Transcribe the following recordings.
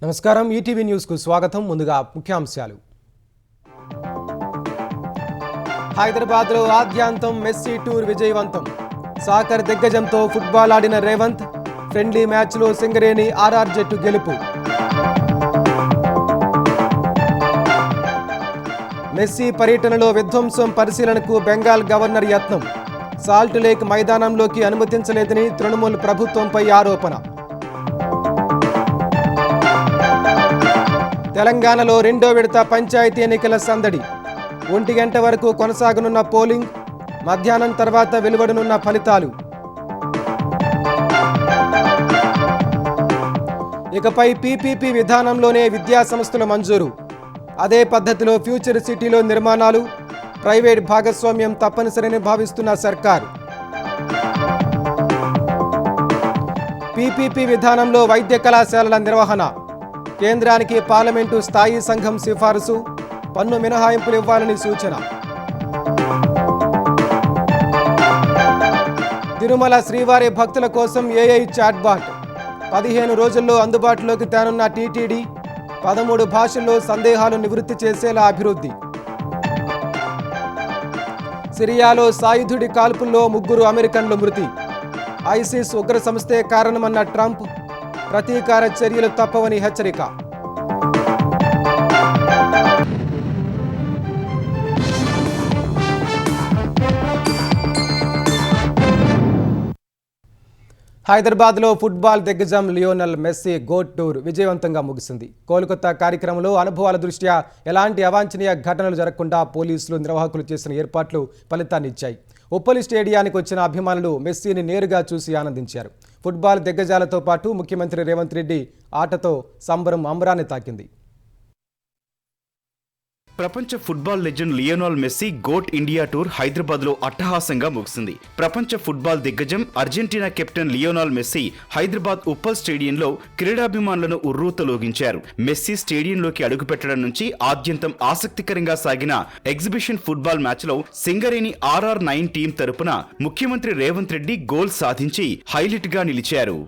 నమస్కారం ETV news కు స్వాగతం. ముందుగా ముఖ్యాంశాలు. హైదరాబాద్ లో ఆద్యాంతం మెస్సీ టూర్ విజయవంతం. సాకర్ దిగ్గజంతో ఫుట్బాల్ ఆడిన రేవంత్. ఫ్రెండ్లీ మ్యాచ్ లో సింగరేణి ఆర్ఆర్ జట్టు గెలుపు. మెస్సీ పర్యటనలో విధ్వంసం పరిశీలనకు బెంగాల్ గవర్నర్ యత్నం. సాల్ట్ లేక్ మైదానంలోకి అనుమతించలేదని తృణమూల్ ప్రభుత్వంపై ఆరోపణ. తెలంగాణలో రెండో విడత పంచాయతీ ఎన్నికల సందడి. 1 గంట వరకు కొనసాగనున్న పోలింగ్. మధ్యాహ్నం తర్వాత వెలువడనున్న ఫలితాలు. ఇకపై పీపీపీ విధానంలోనే విద్యా సంస్థల మంజూరు. అదే పద్ధతిలో ఫ్యూచర్ సిటీలో నిర్మాణాలు. ప్రైవేట్ భాగస్వామ్యం తప్పనిసరిని భావిస్తున్న సర్కారు. పీపీపీ విధానంలో వైద్య కళాశాలల నిర్వహణ. కేంద్రానికి పార్లమెంటు స్థాయి సంఘం సిఫారసు. పన్ను మినహాయింపులు ఇవ్వాలని సూచన. తిరుమల శ్రీవారి భక్తుల కోసం ఏఐ చాట్బాట్ 15 రోజుల్లో అందుబాటులోకి తేనున్న టీటీడీ. 13 భాషల్లో సందేహాలు నివృత్తి చేసేలా అభివృద్ధి. సిరియాలో సాయుధుడి కాల్పుల్లో 3 అమెరికన్లు మృతి. ఐసిస్ ఉగ్ర సంస్థే కారణమన్న ట్రంప్. ప్రతీకార చర్యలు తప్పవని హెచ్చరిక. హైదరాబాద్లో ఫుట్బాల్ దిగ్గజం లియోనెల్ మెస్సీ గోట్ టూర్ విజయవంతంగా ముగిసింది. కోల్కతా కార్యక్రమంలో అనుభవాల దృష్ట్యా ఎలాంటి అవాంఛనీయ ఘటనలు జరగకుండా పోలీసులు నిర్వాహకులు చేసిన ఏర్పాట్లు ఫలితాన్నిచ్చాయి. ఉప్పలి స్టేడియానికి వచ్చిన అభిమానులు మెస్సీని నేరుగా చూసి ఆనందించారు. ఫుట్బాల్ దిగ్గజాలతో పాటు ముఖ్యమంత్రి రేవంత్ రెడ్డి ఆటతో సంబరం అంబరాన్ని తాకింది. ప్రపంచ football legend Lionel Messi GOAT India tour Hyderabad లో అట్టహాసంగా ముగిసింది. ప్రపంచ ఫుట్బాల్ దిగ్గజం Argentina captain Lionel Messi Hyderabad Uppal స్టేడియంలో క్రీడాభిమానులను ఉర్రూతలూగించారు. మెస్సీ స్టేడియంలోకి అడుగుపెట్టడం నుంచి ఆద్యంతం ఆసక్తికరంగా సాగిన ఎగ్జిబిషన్ ఫుట్బాల్ మ్యాచ్ లో సింగరేణి RR9 టీం తరపున ముఖ్యమంత్రి రేవంత్ రెడ్డి గోల్ సాధించి హైలైట్ గా నిలిచారు.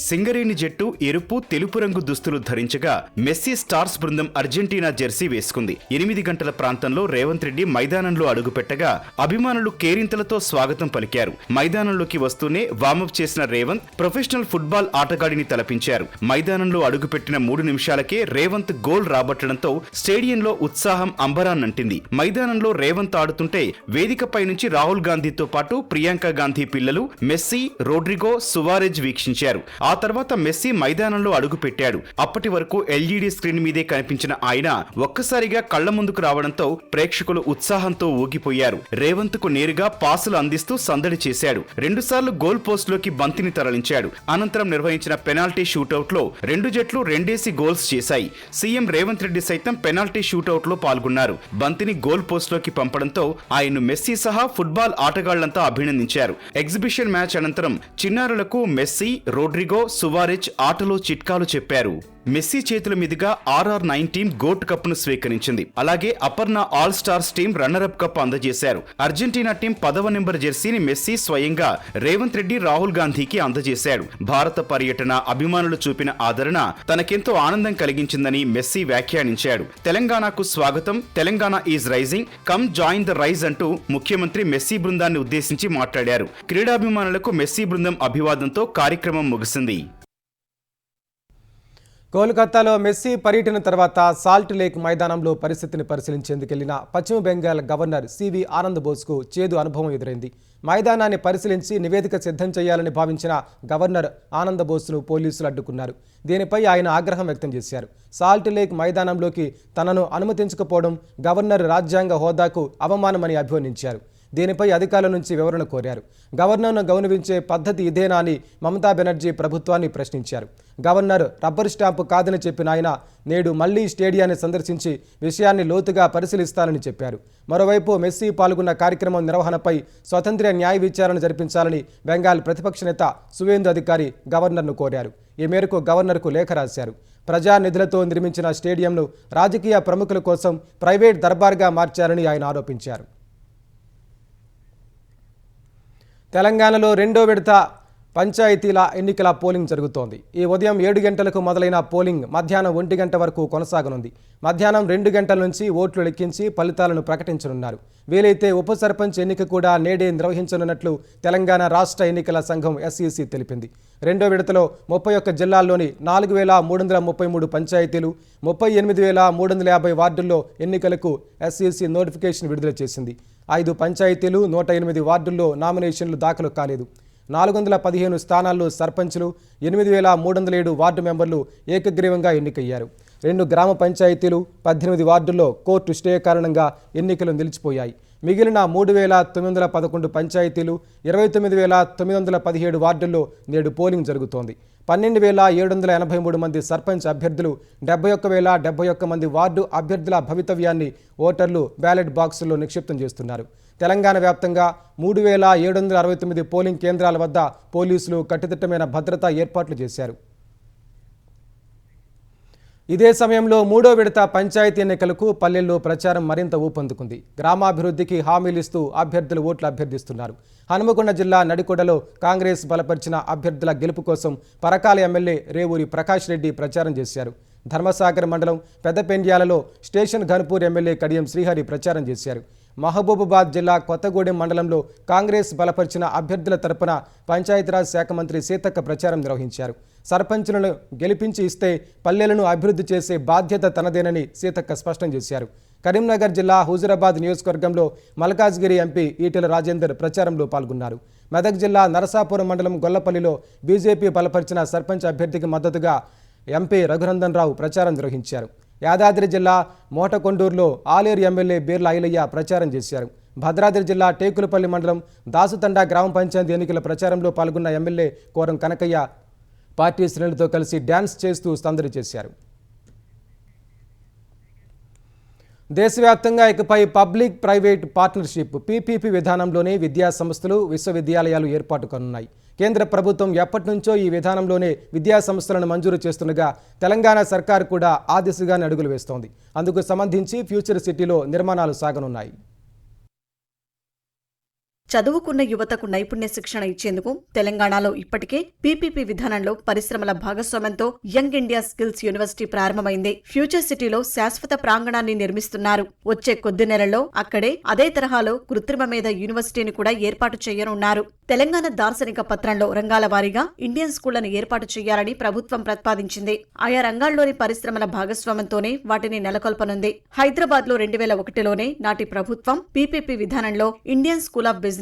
సింగరేణి జట్టు ఎరుపు తెలుపు రంగు దుస్తులు ధరించగా మెస్సీ స్టార్స్ బృందం అర్జెంటీనా జెర్సీ వేసుకుంది. 8 గంటల ప్రాంతంలో రేవంత్ రెడ్డి మైదానంలో అడుగుపెట్టగా అభిమానులు కేరింతలతో స్వాగతం పలికారు. మైదానంలోకి వస్తూనే వార్మప్ చేసిన రేవంత్ ప్రొఫెషనల్ ఫుట్బాల్ ఆటగాడిని తలపించారు. మైదానంలో అడుగుపెట్టిన 3 నిమిషాలకే రేవంత్ గోల్ రాబట్టడంతో స్టేడియంలో ఉత్సాహం అంబరాన్నంటింది. మైదానంలో రేవంత్ ఆడుతుంటే వేదికపై నుంచి రాహుల్ గాంధీతో పాటు ప్రియాంక గాంధీ పిల్లలు మెస్సీ, రోడ్రిగో, సువారెజ్ వీక్షించారు. ఆ తర్వాత మెస్సీ మైదానంలో అడుగు పెట్టాడు. అప్పటి వరకు ఎల్ఈడీ స్క్రీన్ మీదే కనిపించిన ఆయన ఒక్కసారిగా కళ్ల ముందుకు రావడంతో ప్రేక్షకులు ఉత్సాహంతో ఊగిపోయారు. రేవంత్ కు నేరుగా పాసులు అందిస్తూ సందడి చేశాడు. 2 సార్లు గోల్ పోస్ట్ లోకి బంతిని తరలించాడు. అనంతరం నిర్వహించిన పెనాల్టీ షూటౌట్ లో 2 జట్లు 2 గోల్స్ చేశాయి. సీఎం రేవంత్ రెడ్డి సైతం పెనాల్టీ షూటౌట్ లో పాల్గొన్నారు. బంతిని గోల్ పోస్ట్ లోకి పంపడంతో ఆయన్ను మెస్సీ సహా ఫుట్బాల్ ఆటగాళ్లంతా అభినందించారు. ఎగ్జిబిషన్ మ్యాచ్ అనంతరం చిన్నారులకు మెస్సీ, రోడ్రిగో, సువారెజ్ ఆటలో చిట్కాలు చెప్పారు. మెస్సీ చేతుల మీదుగా RR9 టీం గోట్ కప్ ను స్వీకరించింది. అలాగే Aparna all stars team runner up cup అందజేశారు. అర్జెంటీనా టీం 10వ నెంబర్ జెర్సీని మెస్సీ స్వయంగా రేవంత్ రెడ్డి, రాహుల్ గాంధీకి అందజేశాడు. భారత పర్యటన, అభిమానులు చూపిన ఆదరణ తనకెంతో ఆనందం కలిగించిందని మెస్సీ వ్యాఖ్యానించాడు. తెలంగాణకు స్వాగతం, Telangana is rising, come join the rise అంటూ ముఖ్యమంత్రి మెస్సీ బృందాన్ని ఉద్దేశించి మాట్లాడారు. క్రీడాభిమానులకు మెస్సీ బృందం అభివాదంతో కార్యక్రమం ముగిసింది. కోల్కతాలో మెస్సీ పర్యటన తర్వాత సాల్ట్ లేక్ మైదానంలో పరిస్థితిని పరిశీలించేందుకెళ్లిన పశ్చిమ బెంగాల్ గవర్నర్ సివి ఆనంద్ బోస్కు చేదు అనుభవం ఎదురైంది. మైదానాన్ని పరిశీలించి నివేదిక సిద్ధం చేయాలని భావించిన గవర్నర్ ఆనంద్ బోస్ను పోలీసులు అడ్డుకున్నారు. దీనిపై ఆయన ఆగ్రహం వ్యక్తం చేశారు. సాల్ట్ లేక్ మైదానంలోకి తనను అనుమతించకపోవడం గవర్నర్ రాజ్యాంగ హోదాకు అవమానమని అభివర్ణించారు. దీనిపై అధికారుల నుంచి వివరణ కోరారు. గవర్నర్ను గౌరవించే పద్ధతి ఇదేనా అని మమతా బెనర్జీ ప్రభుత్వాన్ని ప్రశ్నించారు. గవర్నర్ రబ్బర్ స్టాంపు కాదని చెప్పిన ఆయన నేడు మళ్లీ స్టేడియాన్ని సందర్శించి విషయాన్ని లోతుగా పరిశీలిస్తానని చెప్పారు. మరోవైపు మెస్సీ పాల్గొన్న కార్యక్రమం నిర్వహణపై స్వతంత్ర న్యాయ విచారణ జరిపించాలని బెంగాల్ ప్రతిపక్ష నేత సువేందు అధికారి గవర్నర్ను కోరారు. ఈ మేరకు గవర్నర్కు లేఖ రాశారు. ప్రజానిధులతో నిర్మించిన స్టేడియంను రాజకీయ ప్రముఖుల కోసం ప్రైవేట్ దర్బార్గా మార్చారని ఆయన ఆరోపించారు. తెలంగాణలో రెండో విడత పంచాయతీల ఎన్నికల పోలింగ్ జరుగుతోంది. ఈ ఉదయం 7 గంటలకు మొదలైన పోలింగ్ మధ్యాహ్నం 1 గంట వరకు కొనసాగనుంది. మధ్యాహ్నం 2 గంటల నుంచి ఓట్లు లెక్కించి ఫలితాలను ప్రకటించనున్నారు. వీలైతే ఉప సర్పంచ్ ఎన్నిక కూడా నేడే నిర్వహించనున్నట్లు తెలంగాణ రాష్ట్ర ఎన్నికల సంఘం SEC తెలిపింది. రెండో విడతలో 31 జిల్లాల్లోని 4,333 పంచాయతీలు, 38,350 వార్డుల్లో ఎన్నికలకు SEC నోటిఫికేషన్ విడుదల చేసింది. 5 పంచాయతీలు, 108 వార్డుల్లో నామినేషన్లు దాఖలు కాలేదు. 415 స్థానాల్లో సర్పంచులు, 8,307 వార్డు మెంబర్లు ఏకగ్రీవంగా ఎన్నికయ్యారు. 2 గ్రామ పంచాయతీలు, 18 వార్డుల్లో కోర్టు స్టే కారణంగా ఎన్నికలు నిలిచిపోయాయి. మిగిలిన 3,911 పంచాయతీలు, 29,917 వార్డుల్లో నేడు పోలింగ్ జరుగుతోంది. 12,783 మంది సర్పంచ్ అభ్యర్థులు, 71,071 మంది వార్డు అభ్యర్థుల భవితవ్యాన్ని ఓటర్లు బ్యాలెట్ బాక్సుల్లో నిక్షిప్తం చేస్తున్నారు. తెలంగాణ వ్యాప్తంగా 3,769 పోలింగ్ కేంద్రాల వద్ద పోలీసులు కట్టుదిట్టమైన భద్రతా ఏర్పాట్లు చేశారు. ఇదే సమయంలో మూడో విడత పంచాయతీ ఎన్నికలకు పల్లెల్లో ప్రచారం మరింత ఊపందుకుంది. గ్రామాభివృద్ధికి హామీలిస్తూ అభ్యర్థులు ఓట్లు అభ్యర్థిస్తున్నారు. హనుమకొండ జిల్లా నడికొండలో కాంగ్రెస్ బలపరిచిన అభ్యర్థుల గెలుపు కోసం పరకాల ఎమ్మెల్యే రేవూరి ప్రకాష్ రెడ్డి ప్రచారం చేశారు. ధర్మసాగర్ మండలం పెద్దపెండ్యాలలో స్టేషన్ ఘన్పూర్ ఎమ్మెల్యే కడియం శ్రీహరి ప్రచారం చేశారు. మహబూబాబాద్ జిల్లా కొత్తగూడెం మండలంలో కాంగ్రెస్ బలపరిచిన అభ్యర్థుల తరపున పంచాయతీరాజ్ శాఖ మంత్రి సీతక్క ప్రచారం నిర్వహించారు. సర్పంచులను గెలిపించి ఇస్తే పల్లెలను అభివృద్ధి చేసే బాధ్యత తనదేనని సీతక్క స్పష్టం చేశారు. కరీంనగర్ జిల్లా హుజూరాబాద్ నియోజకవర్గంలో మల్కాజ్గిరి ఎంపీ ఈటెల రాజేందర్ ప్రచారంలో పాల్గొన్నారు. మెదక్ జిల్లా నరసాపురం మండలం గొల్లపల్లిలో బీజేపీ బలపరిచిన సర్పంచ్ అభ్యర్థికి మద్దతుగా ఎంపీ రఘునందన్ రావు ప్రచారం నిర్వహించారు. యాదాద్రి జిల్లా మోటకొండూరులో ఆలేరు ఎమ్మెల్యే బీర్ల ఐలయ్య ప్రచారం చేశారు. భద్రాద్రి జిల్లా టేకులపల్లి మండలం దాసుతండా గ్రామ పంచాయతీ ఎన్నికల ప్రచారంలో పాల్గొన్న ఎమ్మెల్యే కోరం కనకయ్య పార్టీ శ్రేణులతో కలిసి డ్యాన్స్ చేస్తూ సందడి చేశారు. దేశవ్యాప్తంగా ఇకపై పబ్లిక్ ప్రైవేట్ పార్ట్నర్షిప్ PPP విధానంలోనే విద్యా సంస్థలు, విశ్వవిద్యాలయాలు ఏర్పాటు కానున్నాయి. కేంద్ర ప్రభుత్వం ఎప్పటి నుంచో ఈ విధానంలోనే విద్యా సంస్థలను మంజూరు చేస్తుండగా తెలంగాణ సర్కార్ కూడా ఆ దిశగానే అడుగులు వేస్తోంది. అందుకు సంబంధించి ఫ్యూచర్ సిటీలో నిర్మాణాలు సాగనున్నాయి. చదువుకున్న యువతకు నైపుణ్య శిక్షణ ఇచ్చేందుకు తెలంగాణలో ఇప్పటికే PPP విధానంలో పరిశ్రమల భాగస్వామ్యంతో యంగ్ ఇండియా స్కిల్స్ యూనివర్సిటీ ప్రారంభమైంది. ఫ్యూచర్ సిటీలో శాశ్వత ప్రాంగణాన్ని నిర్మిస్తున్నారు. వచ్చే కొద్ది నెలల్లో అక్కడే అదే తరహాలో కృత్రిమ మేధ యూనివర్సిటీని కూడా ఏర్పాటు చేయనున్నారు. తెలంగాణ దార్శనిక పత్రంలో రంగాల వారీగా ఇండియన్ స్కూళ్లను ఏర్పాటు చేయాలని ప్రభుత్వం ప్రతిపాదించింది. ఆయా రంగాల్లోని పరిశ్రమల భాగస్వామ్యంతోనే వాటిని నెలకొల్పనుంది. హైదరాబాద్ లో 2001లోనే నాటి ప్రభుత్వం PPP విధానంలో ఇండియన్ స్కూల్ ఆఫ్ బిజినెస్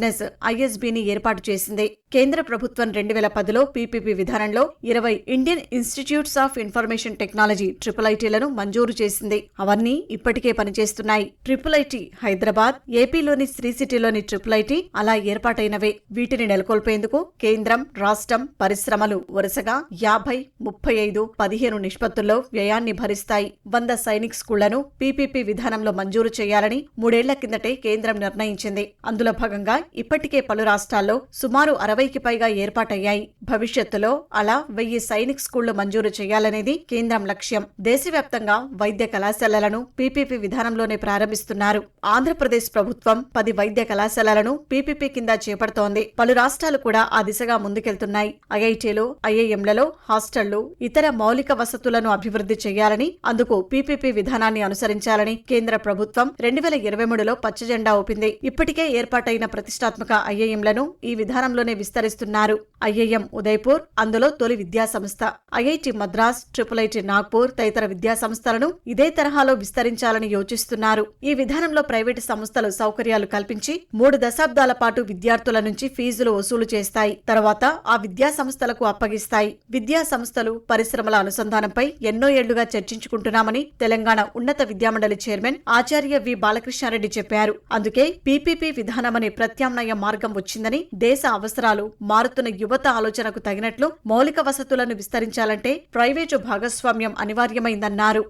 ISBని ఏర్పాటు చేసింది. కేంద్ర ప్రభుత్వం 2010లో PPP విధానంలో 20 Indian institutes of information technology IIITలను మంజూరు చేసింది. అవన్నీ ఇప్పటికే పనిచేస్తున్నాయి. IIIT హైదరాబాద్, ఏపీలోని శ్రీ సిటీలోని IIIT అలా ఏర్పాటైనవే. వీటిని నెలకొల్పేందుకు కేంద్రం, రాష్ట్రం, పరిశ్రమలు వరుసగా 50, 35, 15 నిష్పత్తుల్లో వ్యయాన్ని భరిస్తాయి. 100 సైనిక్ స్కూళ్లను PPP విధానంలో మంజూరు చేయాలని 3 ఏళ్ల కిందటే కేంద్రం నిర్ణయించింది. అందులో భాగంగా ఇప్పటికే పలు రాష్ట్రాల్లో సుమారు 60కి పైగా ఏర్పాటయ్యాయి. భవిష్యత్తులో అలా 1000 సైనిక్ స్కూళ్లు మంజూరు చేయాలనేది కేంద్రం లక్ష్యం. దేశవ్యాప్తంగా వైద్య కళాశాలలను PPP విధానంలోనే ప్రారంభిస్తున్నారు. ఆంధ్రప్రదేశ్ ప్రభుత్వం 10 వైద్య కళాశాలలను PPP కింద చేపడుతోంది. పలు రాష్ట్రాలు కూడా ఆ దిశగా ముందుకెళ్తున్నాయి. IITలు, IIMలలో హాస్టళ్లు, ఇతర మౌలిక వసతులను అభివృద్ధి చేయాలని, అందుకు PPP విధానాన్ని అనుసరించాలని కేంద్ర ప్రభుత్వం 2023లో పచ్చజెండా ఊపింది. ఇప్పటికే ఏర్పాటైన ప్రతిష్టాత్మక IIMలను ఈ విధానంలోనే విస్తరిస్తున్నారు. IIM ఉదయ్పూర్ అందులో తొలి విద్యా సంస్థ. IIT మద్రాస్, IIIT నాగ్పూర్ తదితర విద్యా సంస్థలను ఇదే తరహాలో విస్తరించాలని యోచిస్తున్నారు. ఈ విధానంలో ప్రైవేటు సంస్థలు సౌకర్యాలు కల్పించి 3 దశాబ్దాల పాటు విద్యార్థుల నుంచి ఫీజులు వసూలు చేస్తాయి. తర్వాత ఆ విద్యా సంస్థలకు అప్పగిస్తాయి. విద్యా సంస్థలు, పరిశ్రమల అనుసంధానంపై ఎన్నో ఏళ్లుగా చర్చించుకుంటున్నామని తెలంగాణ ఉన్నత విద్యామండలి చైర్మన్ ఆచార్య వి బాలకృష్ణారెడ్డి చెప్పారు. అందుకే PPP విధానమనే ప్రత్యామ్నాయ మార్గం వచ్చిందని, దేశ అవసరాలు, మారుతున్న యువత ఆలోచనకు తగినట్లు మౌలిక వసతులను విస్తరించాలంటే ప్రైవేటు భాగస్వామ్యం అనివార్యమైందన్నారు.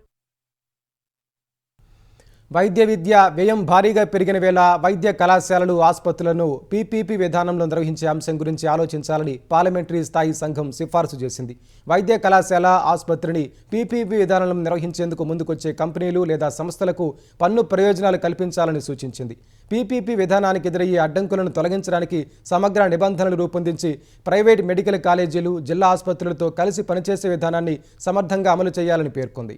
వైద్య విద్య వ్యయం భారీగా పెరిగిన వేళ వైద్య కళాశాలలు, ఆసుపత్రులను PPP విధానంలో నిర్వహించే అంశం గురించి ఆలోచించాలని పార్లమెంటరీ స్థాయి సంఘం సిఫార్సు చేసింది. వైద్య కళాశాల, ఆసుపత్రిని PPP విధానంలో నిర్వహించేందుకు ముందుకొచ్చే కంపెనీలు లేదా సంస్థలకు పన్ను ప్రయోజనాలు కల్పించాలని సూచించింది. పీపీపీ విధానానికి ఎదురయ్యే అడ్డంకులను తొలగించడానికి సమగ్ర నిబంధనలు రూపొందించి ప్రైవేట్ మెడికల్ కాలేజీలు, జిల్లా ఆసుపత్రులతో కలిసి పనిచేసే విధానాన్ని సమర్థంగా అమలు చేయాలని పేర్కొంది.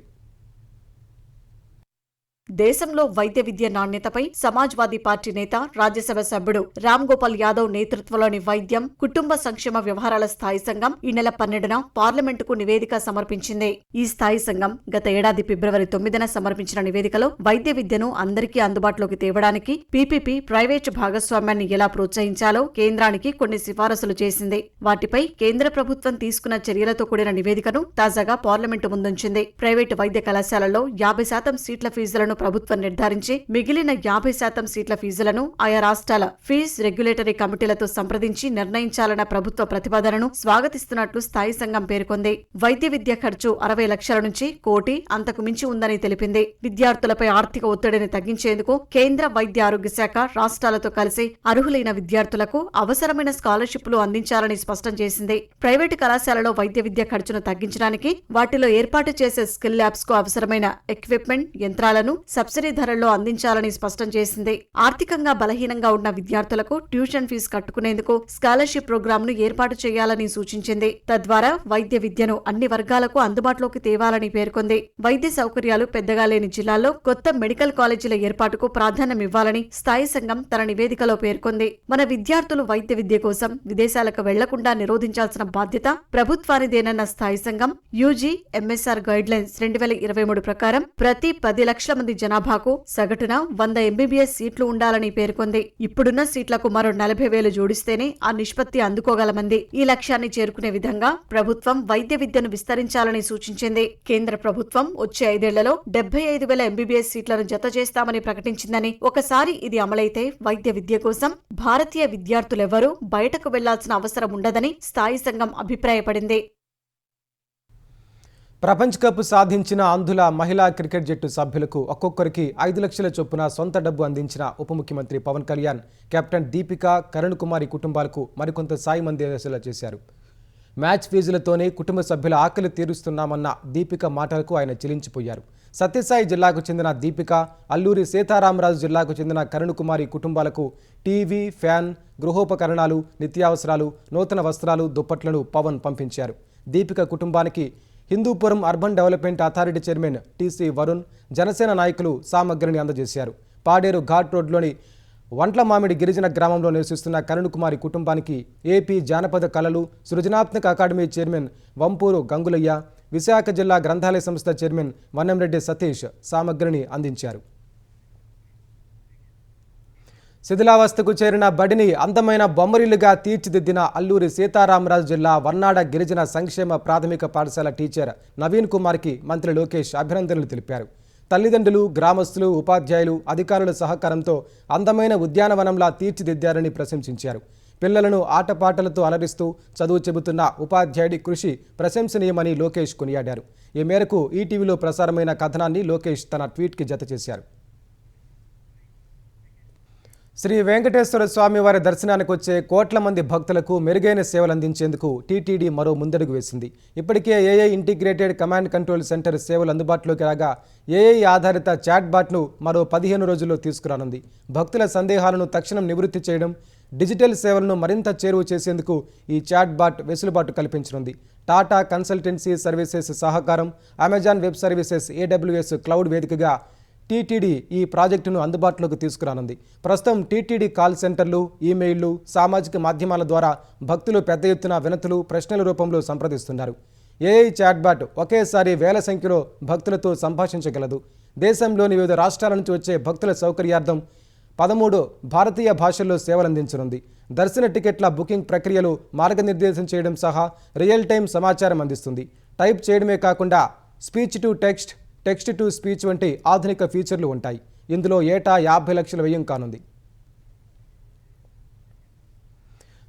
దేశంలో వైద్య విద్య నాణ్యతపై సమాజ్వాదీ పార్టీ నేత, రాజ్యసభ సభ్యుడు రామ్ గోపాల్ యాదవ్ నేతృత్వంలోని వైద్యం, కుటుంబ సంక్షేమ వ్యవహారాల స్థాయి సంఘం ఈ నెల 12న పార్లమెంటుకు నివేదిక సమర్పించింది. ఈ స్థాయి సంఘం గత ఏడాది ఫిబ్రవరి 9న సమర్పించిన నివేదికలో వైద్య విద్యను అందరికీ అందుబాటులోకి తేవడానికి పీపీపీ ప్రైవేటు భాగస్వామ్యాన్ని ఎలా ప్రోత్సహించాలో కేంద్రానికి కొన్ని సిఫారసులు చేసింది. వాటిపై కేంద్ర ప్రభుత్వం తీసుకున్న చర్యలతో కూడిన నివేదికను తాజాగా పార్లమెంటు ముందుంచింది. ప్రైవేటు వైద్య కళాశాలల్లో 50% సీట్ల ఫీజులను ప్రభుత్వం నిర్ధారించి మిగిలిన 50% సీట్ల ఫీజులను ఆయా రాష్ట్రాల ఫీజ్ రెగ్యులేటరీ కమిటీలతో సంప్రదించి నిర్ణయించాలన్న ప్రభుత్వ ప్రతిపాదనను స్వాగతిస్తున్నట్లు స్థాయి సంఘం పేర్కొంది. వైద్య విద్య ఖర్చు 60 లక్షల నుంచి 1 కోటి అంతకు మించి ఉందని తెలిపింది. విద్యార్థులపై ఆర్థిక ఒత్తిడిని తగ్గించేందుకు కేంద్ర వైద్య ఆరోగ్య శాఖ రాష్ట్రాలతో కలిసి అర్హులైన విద్యార్థులకు అవసరమైన స్కాలర్షిప్లు అందించాలని స్పష్టం చేసింది. ప్రైవేటు కళాశాలలో వైద్య విద్య ఖర్చును తగ్గించడానికి వాటిలో ఏర్పాటు చేసే స్కిల్ ల్యాబ్స్ కు అవసరమైన ఎక్విప్మెంట్, యంత్రాలను సబ్సిడీ ధరల్లో అందించాలని స్పష్టం చేసింది. ఆర్థికంగా బలహీనంగా ఉన్న విద్యార్థులకు ట్యూషన్ ఫీజు కట్టుకునేందుకు స్కాలర్షిప్ ప్రోగ్రాంను ఏర్పాటు చేయాలని సూచించింది. తద్వారా వైద్య విద్యను అన్ని వర్గాలకు అందుబాటులోకి తేవాలని పేర్కొంది. వైద్య సౌకర్యాలు పెద్దగా లేని జిల్లాల్లో కొత్త మెడికల్ కాలేజీల ఏర్పాటుకు ప్రాధాన్యమివ్వాలని స్థాయి సంఘం తన నివేదికలో పేర్కొంది. మన విద్యార్థులు వైద్య విద్య కోసం విదేశాలకు వెళ్లకుండా నిరోధించాల్సిన బాధ్యత ప్రభుత్వానిదేనన్న స్థాయి సంఘం యూజీ ఎంఎస్ఆర్ గైడ్లైన్స్ 2023 ప్రకారం ప్రతి 10 లక్షల మంది జనాభాకు సగటున 100 ఎంబీబీఎస్ సీట్లు ఉండాలని పేర్కొంది. ఇప్పుడున్న సీట్లకు మరో 40,000 జోడిస్తేనే ఆ నిష్పత్తి అందుకోగలమంది. ఈ లక్ష్యాన్ని చేరుకునే విధంగా ప్రభుత్వం వైద్య విద్యను విస్తరించాలని సూచించింది. కేంద్ర ప్రభుత్వం వచ్చే 5 ఏళ్లలో 75,000 ఎంబీబీఎస్ సీట్లను జత చేస్తామని ప్రకటించిందని, ఒకసారి ఇది అమలైతే వైద్య విద్య కోసం భారతీయ విద్యార్థులెవరూ బయటకు వెళ్లాల్సిన అవసరం ఉండదని స్థాయి సంఘం అభిప్రాయపడింది. ప్రపంచ కప్ సాధించిన అంధుల మహిళా క్రికెట్ జట్టు సభ్యులకు ఒక్కొక్కరికి 5 లక్షల చొప్పున సొంత డబ్బు అందించిన ఉప ముఖ్యమంత్రి పవన్ కళ్యాణ్, కెప్టెన్ దీపిక, కరుణ్ కుమారి కుటుంబాలకు మరికొంత సాయం అందేలా చేశారు. మ్యాచ్ ఫీజులతోనే కుటుంబ సభ్యుల ఆకలి తీరుస్తున్నామన్న దీపిక మాటలకు ఆయన చెలించిపోయారు. సత్యసాయి జిల్లాకు చెందిన దీపిక, అల్లూరి సీతారామరాజు జిల్లాకు చెందిన కరుణ్ కుమారి కుటుంబాలకు టీవీ, ఫ్యాన్, గృహోపకరణాలు, నిత్యావసరాలు, నూతన వస్త్రాలు, దుప్పట్లను పవన్ పంపించారు. దీపిక కుటుంబానికి Hindupuram urban development authority chairman TC Varun, Janasena నాయకులు సామగ్రిని అందజేశారు. పాడేరు ఘాట్ రోడ్లోని వంట్లమామిడి గిరిజన గ్రామంలో నివసిస్తున్న కరుణ్ కుమారి కుటుంబానికి ఏపీ జానపద కళలు సృజనాత్మక అకాడమీ చైర్మన్ వంపూరు గంగులయ్య, విశాఖ జిల్లా గ్రంథాలయ సంస్థ చైర్మన్ వన్నంరెడ్డి సతీష్ సామగ్రిని అందించారు. శిథిలావస్థకు చేరిన బడిని అందమైన బొమ్మరిల్లుగా తీర్చిదిద్దిన అల్లూరి సీతారామరాజు జిల్లా వర్నాడ గిరిజన సంక్షేమ ప్రాథమిక పాఠశాల టీచర్ నవీన్ కుమార్కి మంత్రి లోకేష్ అభినందనలు తెలిపారు. తల్లిదండ్రులు, గ్రామస్తులు, ఉపాధ్యాయులు, అధికారుల సహకారంతో అందమైన ఉద్యానవనంలా తీర్చిదిద్దారని ప్రశంసించారు. పిల్లలను ఆటపాటలతో అలరిస్తూ చదువు చెబుతున్న ఉపాధ్యాయుడి కృషి ప్రశంసనీయమని లోకేష్ కొనియాడారు. ఈ మేరకు ఈటీవీలో ప్రసారమైన కథనాన్ని లోకేష్ తన ట్వీట్కి జత చేశారు. శ్రీ వెంకటేశ్వర స్వామి వారి దర్శనానికి వచ్చే కోట్ల మంది భక్తులకు మెరుగైన సేవలు అందించేందుకు టీటీడీ మరో ముందడుగు వేసింది. ఇప్పటికే AI integrated command control centre సేవలు అందుబాటులోకి రాగా ఏఐ ఆధారిత చాట్ బాట్ను మరో 15 రోజుల్లో తీసుకురానుంది. భక్తుల సందేహాలను తక్షణం నివృత్తి చేయడం, డిజిటల్ సేవలను మరింత చేరువ చేసేందుకు ఈ చాట్ బాట్ వెసులుబాటు కల్పించనుంది. టాటా కన్సల్టెన్సీ సర్వీసెస్ సహకారం, Amazon web services, AWS cloud వేదికగా టీటీడీ ఈ ప్రాజెక్టును అందుబాటులోకి తీసుకురానుంది. ప్రస్తుతం టీటీడీ కాల్ సెంటర్లు, ఈమెయిళ్లు, సామాజిక మాధ్యమాల ద్వారా భక్తులు పెద్ద ఎత్తున వినతులు, ప్రశ్నల రూపంలో సంప్రదిస్తున్నారు. ఏఐ చాట్బాట్ ఒకేసారి వేల సంఖ్యలో భక్తులతో సంభాషించగలదు. దేశంలోని వివిధ రాష్ట్రాల నుంచి వచ్చే భక్తుల సౌకర్యార్థం 13 భారతీయ భాషల్లో సేవలందించనుంది. దర్శన టికెట్ల బుకింగ్ ప్రక్రియలు మార్గనిర్దేశం చేయడం సహా రియల్ టైం సమాచారం అందిస్తుంది. టైప్ చేయడమే కాకుండా speech to text, text to speech వంటి ఆధునిక ఫీచర్లు ఉంటాయి. ఇందులో ఏటా 50 లక్షల వ్యయం కానుంది.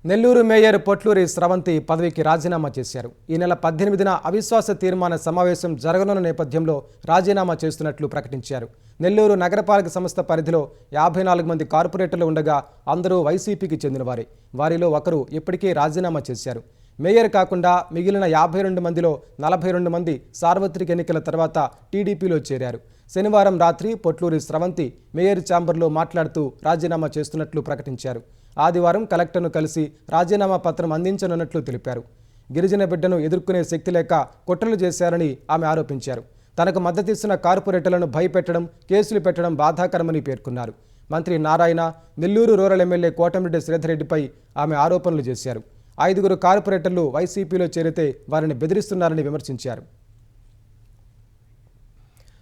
నెల్లూరు మేయర్ పొట్లూరి స్రవంతి పదవికి రాజీనామా చేశారు. ఈ నెల 18న అవిశ్వాస తీర్మాన సమావేశం జరగనున్న నేపథ్యంలో రాజీనామా చేస్తున్నట్లు ప్రకటించారు. నెల్లూరు నగరపాలక సంస్థ పరిధిలో 54 మంది కార్పొరేటర్లు ఉండగా అందరూ వైసీపీకి చెందినవారే. వారిలో ఒకరు ఇప్పటికే రాజీనామా చేశారు. మేయర్ కాకుండా మిగిలిన 52 మందిలో 42 మంది సార్వత్రిక ఎన్నికల తర్వాత టీడీపీలో చేరారు. శనివారం రాత్రి పొట్లూరి స్రవంతి మేయర్ ఛాంబర్లో మాట్లాడుతూ రాజీనామా చేస్తున్నట్లు ప్రకటించారు. ఆదివారం కలెక్టర్ను కలిసి రాజీనామా పత్రం అందించనున్నట్లు తెలిపారు. గిరిజన బిడ్డను ఎదుర్కొనే శక్తి లేక కుట్రలు చేశారని ఆమె ఆరోపించారు. తనకు మద్దతిస్తున్న కార్పొరేటర్లను భయపెట్టడం, కేసులు పెట్టడం బాధాకరమని పేర్కొన్నారు. మంత్రి నారాయణ, నెల్లూరు రూరల్ ఎమ్మెల్యే కోటమిరెడ్డి శ్రీధర్రెడ్డిపై ఆమె ఆరోపణలు చేశారు. 5 కార్పొరేటర్లు వైసీపీలో చేరితే వారిని బెదిరిస్తున్నారని విమర్శించారు.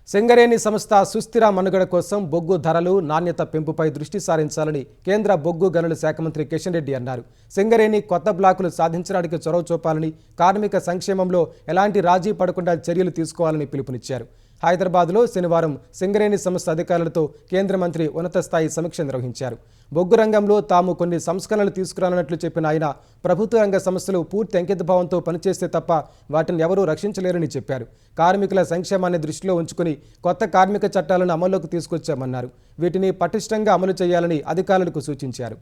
సింగరేణి సంస్థ సుస్థిర మనుగడ కోసం బొగ్గు ధరలు, నాణ్యత పెంపుపై దృష్టి సారించాలని కేంద్ర బొగ్గు గనుల శాఖ మంత్రి కిషన్ రెడ్డి అన్నారు. సింగరేణి కొత్త బ్లాకులు సాధించడానికి చొరవ చూపాలని, కార్మిక సంక్షేమంలో ఎలాంటి రాజీ పడకుండా చర్యలు తీసుకోవాలని పిలుపునిచ్చారు. హైదరాబాద్లో శనివారం సింగరేణి సంస్థ అధికారులతో కేంద్ర మంత్రి ఉన్నత స్థాయి సమీక్ష నిర్వహించారు. బొగ్గు రంగంలో తాము కొన్ని సంస్కరణలు తీసుకురానున్నట్లు చెప్పిన ఆయన, ప్రభుత్వ రంగ సంస్థలు పూర్తి అంకితభావంతో పనిచేస్తే తప్ప వాటిని ఎవరూ రక్షించలేరని చెప్పారు. కార్మికుల సంక్షేమాన్ని దృష్టిలో ఉంచుకుని కొత్త కార్మిక చట్టాలను అమల్లోకి తీసుకొచ్చామన్నారు. వీటిని పటిష్టంగా అమలు చేయాలని అధికారులకు సూచించారు.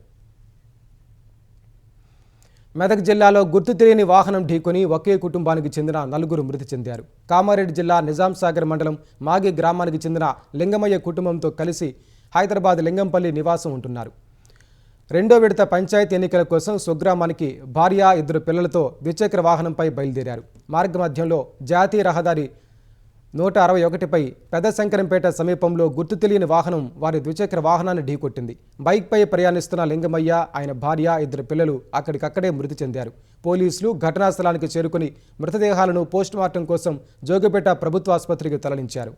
మెదక్ జిల్లాలో గుర్తు తెలియని వాహనం ఢీకొని ఒకే కుటుంబానికి చెందిన 4 మృతి చెందారు. కామారెడ్డి జిల్లా నిజాంసాగర్ మండలం మాగి గ్రామానికి చెందిన లింగమయ్య కుటుంబంతో కలిసి హైదరాబాద్ లింగంపల్లి నివాసం ఉంటున్నారు. 2వ విడత పంచాయతీ ఎన్నికల కోసం స్వగ్రామానికి భార్య, 2 పిల్లలతో ద్విచక్ర వాహనంపై బయలుదేరారు. మార్గమధ్యంలో జాతీయ రహదారి 161పై పెద్ద శంకరంపేట సమీపంలో గుర్తు తెలియని వాహనం వారి ద్విచక్ర వాహనాన్ని ఢీకొట్టింది. బైక్పై ప్రయాణిస్తున్న లింగమయ్య, ఆయన భార్య, 2 పిల్లలు అక్కడికక్కడే మృతి చెందారు. పోలీసులు ఘటనా స్థలానికి చేరుకుని మృతదేహాలను పోస్టుమార్టం కోసం జోగిపేట ప్రభుత్వ ఆసుపత్రికి తరలించారు.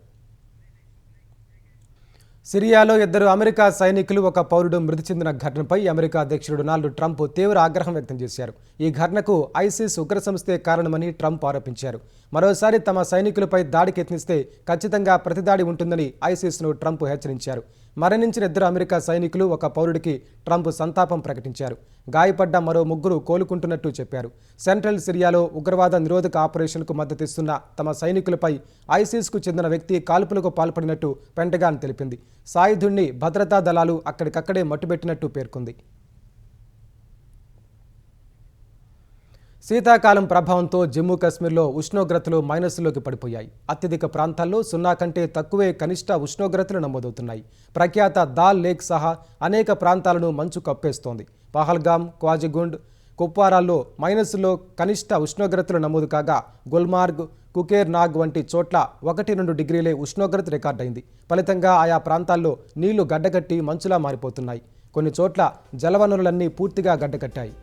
సిరియాలో 2 అమెరికా సైనికులు, 1 పౌరుడు మృతి చెందిన ఘటనపై అమెరికా అధ్యక్షుడు డొనాల్డ్ ట్రంప్ తీవ్ర ఆగ్రహం వ్యక్తం చేశారు. ఈ ఘటనకు ఐసిస్ ఉగ్ర సంస్థే కారణమని ట్రంప్ ఆరోపించారు. మరోసారి తమ సైనికులపై దాడికి యత్నిస్తే ఖచ్చితంగా ప్రతిదాడి ఉంటుందని ఐసిస్ను ట్రంప్ హెచ్చరించారు. మరణించిన 2 అమెరికా సైనికులు, 1 పౌరుడికి ట్రంప్ సంతాపం ప్రకటించారు. గాయపడ్డ మరో 3 కోలుకుంటున్నట్టు చెప్పారు. సెంట్రల్ సిరియాలో ఉగ్రవాద నిరోధక ఆపరేషన్కు మద్దతిస్తున్న తమ సైనికులపై ఐసిస్కు చెందిన వ్యక్తి కాల్పులకు పాల్పడినట్టు పెంటగాన్ తెలిపింది. సాయుధుణ్ణి భద్రతా దళాలు అక్కడికక్కడే మట్టుబెట్టినట్టు పేర్కొంది. శీతాకాలం ప్రభావంతో జమ్మూ కాశ్మీర్లో ఉష్ణోగ్రతలు మైనస్లోకి పడిపోయాయి. అత్యధిక ప్రాంతాల్లో 0 కంటే తక్కువే కనిష్ట ఉష్ణోగ్రతలు నమోదవుతున్నాయి. ప్రఖ్యాత దాల్ లేక్ సహా అనేక ప్రాంతాలను మంచు కప్పేస్తోంది. పహల్గామ్, క్వాజిగుండ్, కుప్వారాల్లో మైనస్లో కనిష్ట ఉష్ణోగ్రతలు నమోదు కాగా గుల్మార్గ్, కుకేర్ నాగ్ వంటి చోట్ల 1-2 డిగ్రీలే ఉష్ణోగ్రత రికార్డైంది. ఫలితంగా ఆయా ప్రాంతాల్లో నీళ్లు గడ్డకట్టి మంచులా మారిపోతున్నాయి. కొన్ని చోట్ల జలవనరులన్నీ పూర్తిగా గడ్డకట్టాయి.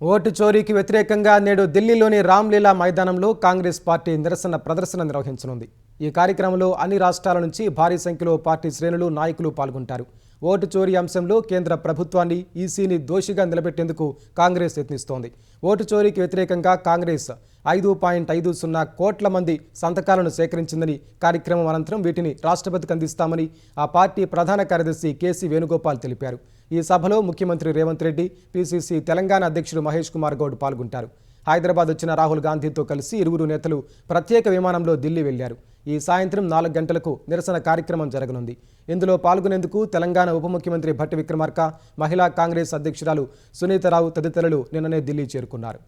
ఓటు చోరీకి వ్యతిరేకంగా నేడు ఢిల్లీలోని రామ్లీలా మైదానంలో కాంగ్రెస్ పార్టీ నిరసన ప్రదర్శన నిర్వహించనుంది. ఈ కార్యక్రమంలో అన్ని రాష్ట్రాల నుంచి భారీ సంఖ్యలో పార్టీ శ్రేణులు, నాయకులు పాల్గొంటారు. ఓటు చోరీ అంశంలో కేంద్ర ప్రభుత్వాన్ని, ఈసీని దోషిగా నిలబెట్టేందుకు కాంగ్రెస్ యత్నిస్తోంది. ఓటు చోరీకి వ్యతిరేకంగా కాంగ్రెస్ 5.50 కోట్ల మంది సంతకాలను సేకరించిందని, కార్యక్రమం అనంతరం వీటిని రాష్ట్రపతికి అందిస్తామని ఆ పార్టీ ప్రధాన కార్యదర్శి కేసీ వేణుగోపాల్ తెలిపారు. ఈ సభలో ముఖ్యమంత్రి రేవంత్ రెడ్డి, పిసిసి తెలంగాణ అధ్యక్షుడు మహేష్ కుమార్ గౌడ్ పాల్గొంటారు. హైదరాబాద్ వచ్చిన రాహుల్ గాంధీతో కలిసి ఇరువురు నేతలు ప్రత్యేక విమానంలో ఢిల్లీ వెళ్లారు. ఈ సాయంత్రం 4 గంటలకు నిరసన కార్యక్రమం జరగనుంది. ఇందులో పాల్గొనేందుకు తెలంగాణ ఉప ముఖ్యమంత్రి భట్టి విక్రమార్క, మహిళా కాంగ్రెస్ అధ్యక్షురాలు సునీతారావు తదితరులు నిన్ననే ఢిల్లీ చేరుకున్నారు.